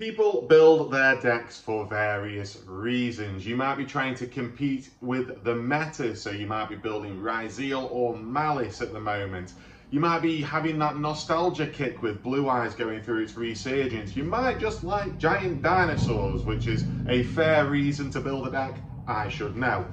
People build their decks for various reasons. You might be trying to compete with the meta, so you might be building Ryzeal or Malice at the moment. You might be having that nostalgia kick with Blue Eyes going through its resurgence. You might just like giant dinosaurs, which is a fair reason to build a deck, I should know.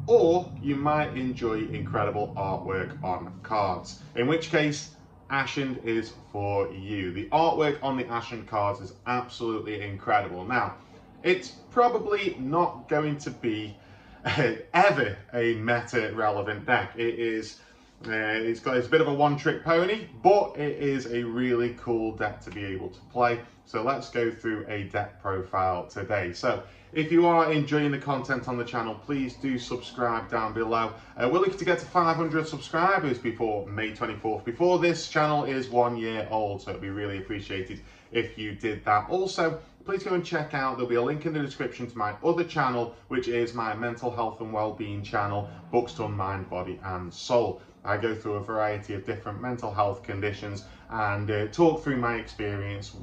Or you might enjoy incredible artwork on cards, in which case Ashened is for you. The artwork on the Ashen cards is absolutely incredible. Now, it's probably not going to be ever a meta relevant deck. It's a bit of a one-trick pony, but it is a really cool deck to be able to play. So let's go through a deck profile today. So if you are enjoying the content on the channel, please do subscribe down below. We're looking to get to 500 subscribers before May 24th, before this channel is 1 year old. So it'd be really appreciated if you did that. Also, please go and check out, there'll be a link in the description to my other channel, which is my mental health and well-being channel, Books Done Mind, Body and Soul. I go through a variety of different mental health conditions and talk through my experience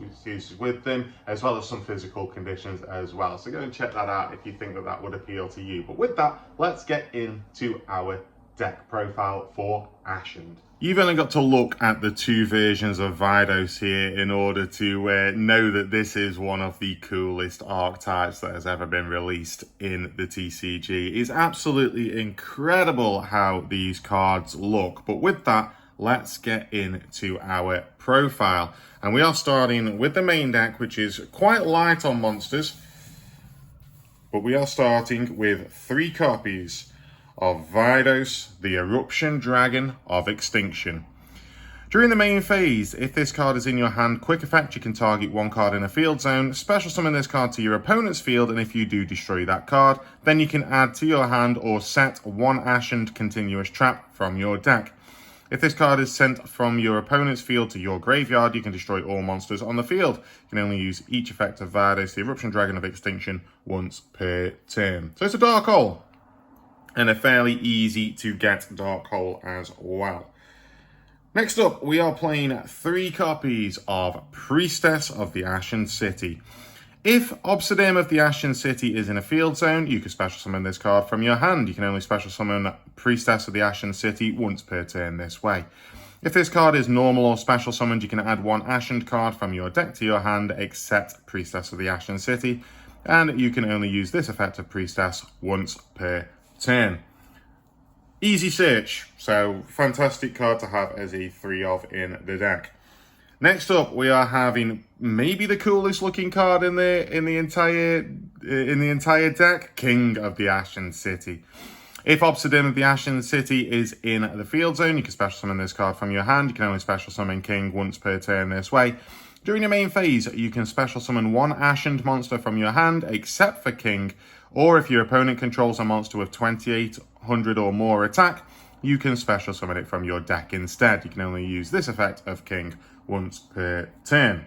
with them, as well as some physical conditions as well. So go and check that out if you think that that would appeal to you. But with that, let's get into our deck profile for Ashened. You've only got to look at the two versions of Vidos here in order to know that this is one of the coolest archetypes that has ever been released in the TCG. It's absolutely incredible how these cards look. But with that, let's get into our profile. And we are starting with the main deck, which is quite light on monsters. But we are starting with 3 copies of Vidos, the Eruption Dragon of Extinction. During the main phase, if this card is in your hand, quick effect, you can target 1 card in a field zone, special summon this card to your opponent's field, and if you do destroy that card, then you can add to your hand or set 1 Ashened continuous trap from your deck. If this card is sent from your opponent's field to your graveyard, you can destroy all monsters on the field. You can only use each effect of Vidos, the Eruption Dragon of Extinction, once per turn. So it's a dark hole, and a fairly easy to get dark hole as well. Next up, we are playing 3 copies of Priestess of the Ashen City. If Obsidian of the Ashen City is in a field zone, you can special summon this card from your hand. You can only special summon Priestess of the Ashen City once per turn this way. If this card is normal or special summoned, you can add 1 Ashened card from your deck to your hand, except Priestess of the Ashen City, and you can only use this effect of Priestess once per turn. Easy search, so fantastic card to have as a 3 of in the deck. Next up, we are having maybe the coolest looking card in the entire deck, King of the Ashen City. If Obsidian of the Ashen City is in the field zone, you can special summon this card from your hand. You can only special summon King once per turn this way. During your main phase, you can special summon 1 Ashened monster from your hand, except for King, or if your opponent controls a monster with 2800 or more attack, you can special summon it from your deck instead. You can only use this effect of King once per turn.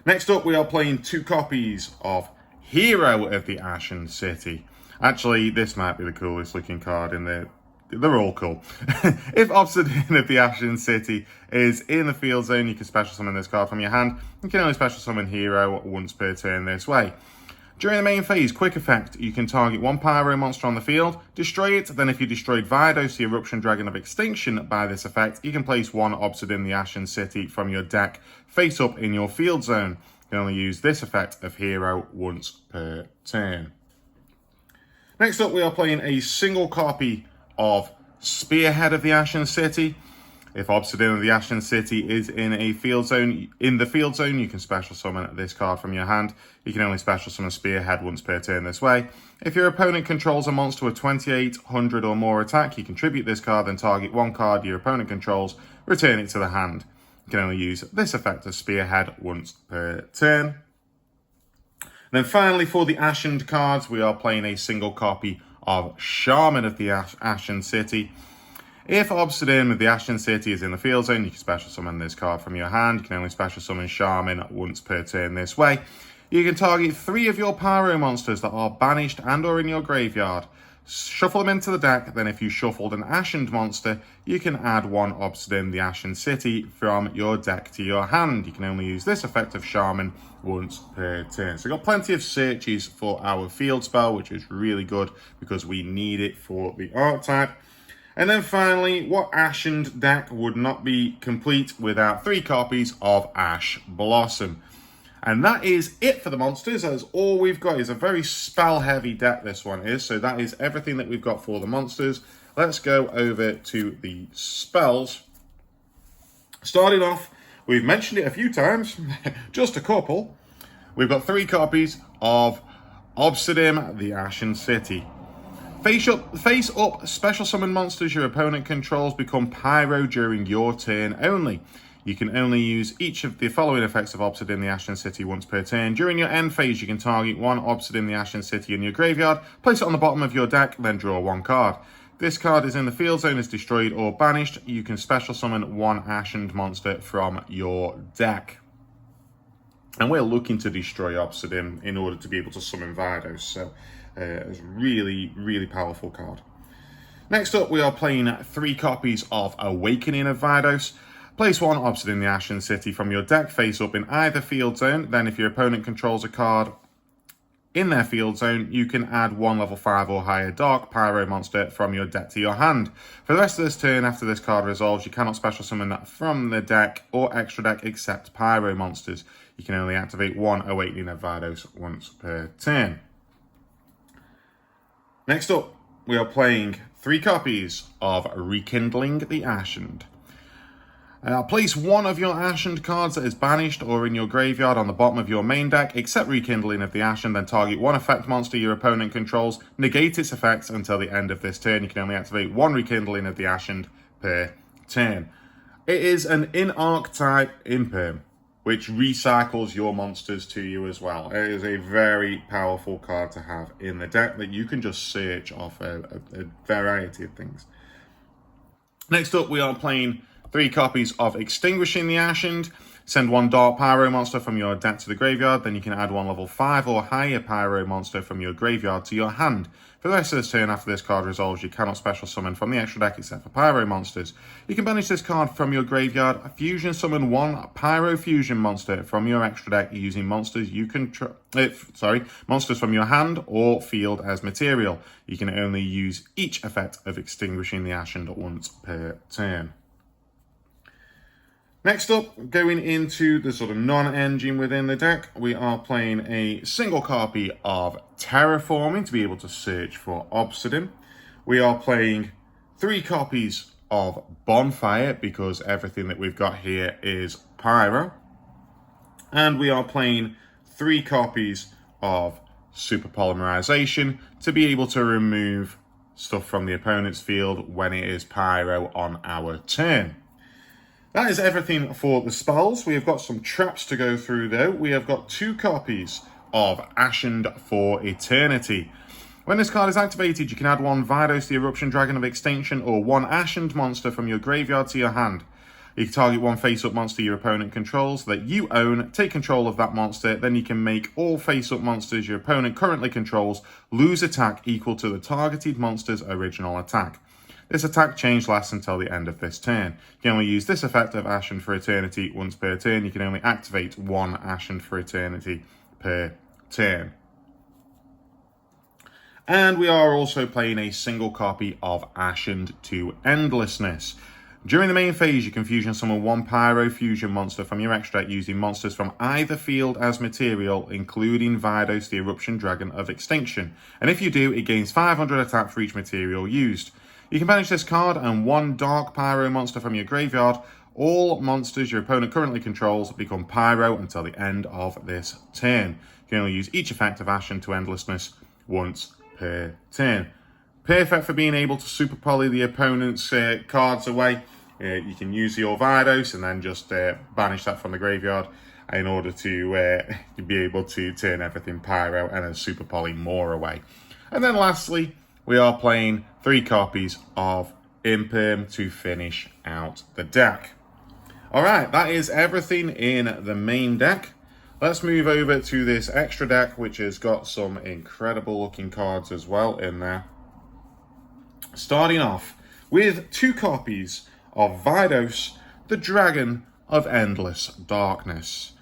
Next up, we are playing 2 copies of Hero of the Ashen City. Actually, this might be the coolest looking card in the... They're all cool. If Obsidian of the Ashen City is in the field zone, you can special summon this card from your hand. You can only special summon Hero once per turn this way. During the main phase, quick effect, you can target 1 pyro monster on the field, destroy it, then if you destroyed Vidos, the Eruption Dragon of Extinction, by this effect, you can place 1 Obsidian of the Ashen City from your deck face up in your field zone. You can only use this effect of Hero once per turn. Next up, we are playing a single copy of Spearhead of the Ashen City. If Obsidian of the Ashen City is in a field zone, you can special summon this card from your hand. You can only special summon Spearhead once per turn this way. If your opponent controls a monster with 2800 or more attack, you contribute this card, then target 1 card your opponent controls, return it to the hand. You can only use this effect of Spearhead once per turn. And then finally, for the Ashened cards, we are playing a single copy of Shaman of the Ashen City. If Obsidian of the Ashen City is in the field zone, you can special summon this card from your hand. You can only special summon Shaman once per turn this way. You can target 3 of your pyro monsters that are banished and or in your graveyard. shuffle them into the deck. Then if you shuffled an Ashened monster, you can add one Obsidian the Ashen City from your deck to your hand. You can only use this effect of Shaman once per turn. So we've got plenty of searches for our field spell, which is really good because we need it for the archetype. And then finally, what Ashened deck would not be complete without 3 copies of Ash Blossom? And that is it for the monsters. That's all we've got. Is a very spell-heavy deck, this one is. So that is everything that we've got for the monsters. Let's go over to the spells. Starting off, we've mentioned it a few times, just a couple. We've got 3 copies of Obsidian the Ashen City. Face up special summon monsters your opponent controls become pyro during your turn only. You can only use each of the following effects of Obsidian the Ashen City once per turn. During your end phase, you can target 1 Obsidian the Ashen City in your graveyard, place it on the bottom of your deck, then draw 1 card. If this card is in the field zone, is destroyed or banished, you can special summon 1 Ashened monster from your deck. And we're looking to destroy Obsidian in order to be able to summon Vidos, so it's a really, really powerful card. Next up, we are playing 3 copies of Awakening of Vidos. Place 1 Obsidian the Ashen City from your deck face up in either field zone. Then if your opponent controls a card in their field zone, you can add 1 level 5 or higher Dark Pyro monster from your deck to your hand. For the rest of this turn, after this card resolves, you cannot special summon that from the deck or extra deck except Pyro monsters. You can only activate 1 Awakening of Vidos once per turn. Next up, we are playing 3 copies of Rekindling the Ashened. Place 1 of your Ashened cards that is banished or in your graveyard on the bottom of your main deck, except Rekindling of the Ashen, then target 1 effect monster your opponent controls, negate its effects until the end of this turn. You can only activate 1 Rekindling of the Ashen per turn. It is an in-archetype imperm, which recycles your monsters to you as well. It is a very powerful card to have in the deck that you can just search off a variety of things. Next up, we are playing 3 copies of Extinguishing the Ashened. Send 1 Dark Pyro monster from your deck to the graveyard. Then you can add 1 level 5 or higher Pyro monster from your graveyard to your hand. For the rest of this turn, after this card resolves, you cannot special summon from the extra deck except for Pyro monsters. You can banish this card from your graveyard. Fusion summon 1 Pyro Fusion monster from your extra deck using monsters you monsters from your hand or field as material. You can only use each effect of Extinguishing the Ashen once per turn. Next up, going into the sort of non-engine within the deck, we are playing a single copy of Terraforming to be able to search for Obsidian. We are playing 3 copies of Bonfire because everything that we've got here is Pyro. And we are playing 3 copies of Super Polymerization to be able to remove stuff from the opponent's field when it is Pyro on our turn. That is everything for the spells. We have got some traps to go through though. We have got 2 copies of Ashened for Eternity. When this card is activated, you can add 1 Vidos the Eruption Dragon of Extinction or 1 Ashened monster from your graveyard to your hand. You can target 1 face-up monster your opponent controls that you own, take control of that monster, then you can make all face-up monsters your opponent currently controls lose attack equal to the targeted monster's original attack. This attack change lasts until the end of this turn. You can only use this effect of Ashen for Eternity once per turn. You can only activate 1 Ashen for Eternity per turn. And we are also playing a single copy of Ashened to Endlessness. During the main phase, you can fusion summon 1 Pyro Fusion monster from your extra deck using monsters from either field as material, including Vidos the Eruption Dragon of Extinction. And if you do, it gains 500 attack for each material used. You can banish this card and 1 Dark Pyro monster from your graveyard. All monsters your opponent currently controls become Pyro until the end of this turn. You can only use each effect of Ashen to Endlessness once per turn. Perfect for being able to super poly the opponent's cards away. You can use your Vidos and then just banish that from the graveyard in order to be able to turn everything Pyro and then super poly more away. And then lastly, we are playing 3 copies of Imperm to finish out the deck. Alright, that is everything in the main deck. Let's move over to this extra deck, which has got some incredible looking cards as well in there. Starting off with 2 copies of Vidos, the Dragon of Endless Darkness.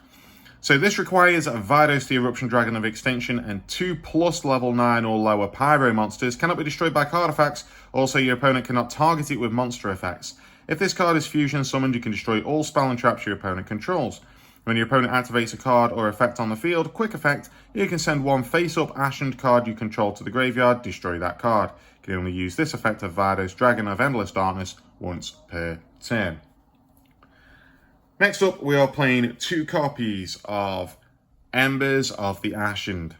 So this requires Vidos, the Eruption Dragon of Extinction, and 2+ level 9 or lower Pyro monsters. Cannot be destroyed by card effects. Also, your opponent cannot target it with monster effects. If this card is fusion summoned, you can destroy all spell and traps your opponent controls. When your opponent activates a card or effect on the field, quick effect, you can send 1 face-up Ashened card you control to the graveyard, destroy that card. You can only use this effect of Vidos, Dragon of Endless Darkness once per turn. Next up, we are playing 2 copies of Embers of the Ashened.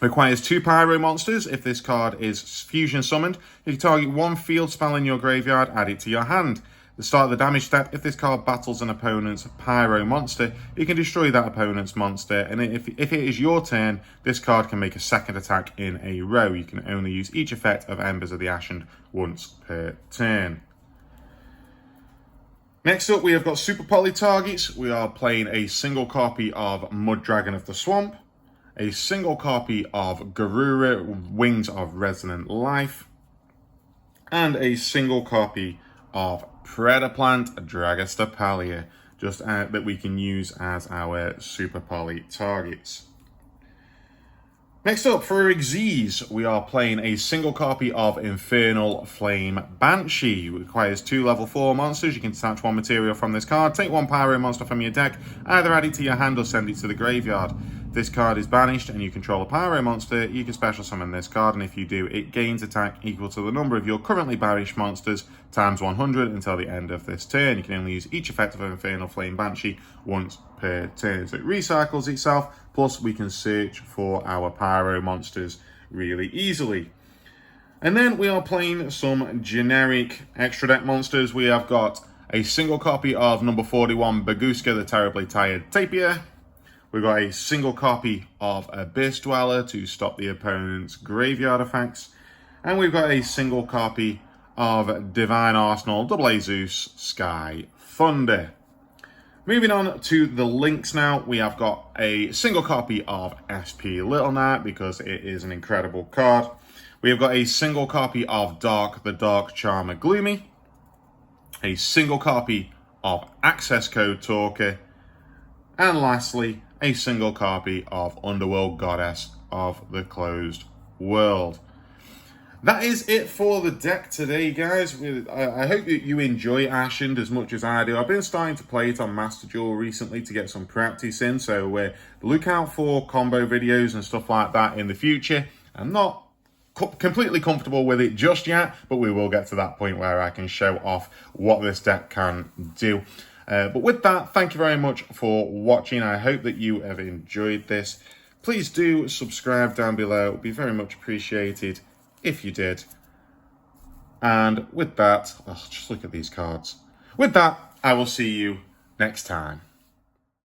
Requires 2 Pyro monsters. If this card is fusion summoned, you can target 1 field spell in your graveyard, add it to your hand. At the start of the damage step, if this card battles an opponent's Pyro monster, you can destroy that opponent's monster, and if it is your turn, this card can make a second attack in a row. You can only use each effect of Embers of the Ashened once per turn. Next up, we have got Super Poly targets. We are playing a single copy of Mud Dragon of the Swamp, a single copy of Garura, Wings of Resonant Life, and a single copy of Predaplant, Dragastapalia, just that we can use as our Super Poly targets. Next up, for Xyz, we are playing a single copy of Infernal Flame Banshee. It requires 2 level 4 monsters. You can detach 1 material from this card, take 1 Pyro monster from your deck, either add it to your hand or send it to the graveyard. If this card is banished and you control a Pyro monster, you can special summon this card, and if you do, it gains attack equal to the number of your currently banished monsters times 100 until the end of this turn. You can only use each effect of Infernal Flame Banshee once per turn. So it recycles itself, plus we can search for our Pyro monsters really easily. And then we are playing some generic extra deck monsters. We have got a single copy of number 41, Baguska, the Terribly Tired Tapir. We've got a single copy of Abyss Dweller to stop the opponent's graveyard effects. And we've got a single copy of Divine Arsenal, Double A Zeus, Sky Thunder. Moving on to the links now, we have got a single copy of SP Little Knight because it is an incredible card. We have got a single copy of Dark, the Dark Charmer Gloomy. A single copy of Access Code Talker. And lastly, a single copy of Underworld Goddess of the Closed World. That is it for the deck today, guys. I hope that you enjoy Ashened as much as I do. I've been starting to play it on Master Duel recently to get some practice in, so look out for combo videos and stuff like that in the future. I'm not completely comfortable with it just yet, but we will get to that point where I can show off what this deck can do. But with that, thank you very much for watching. I hope that you have enjoyed this. Please do subscribe down below. It would be very much appreciated if you did. And with that, just look at these cards. With that, I will see you next time.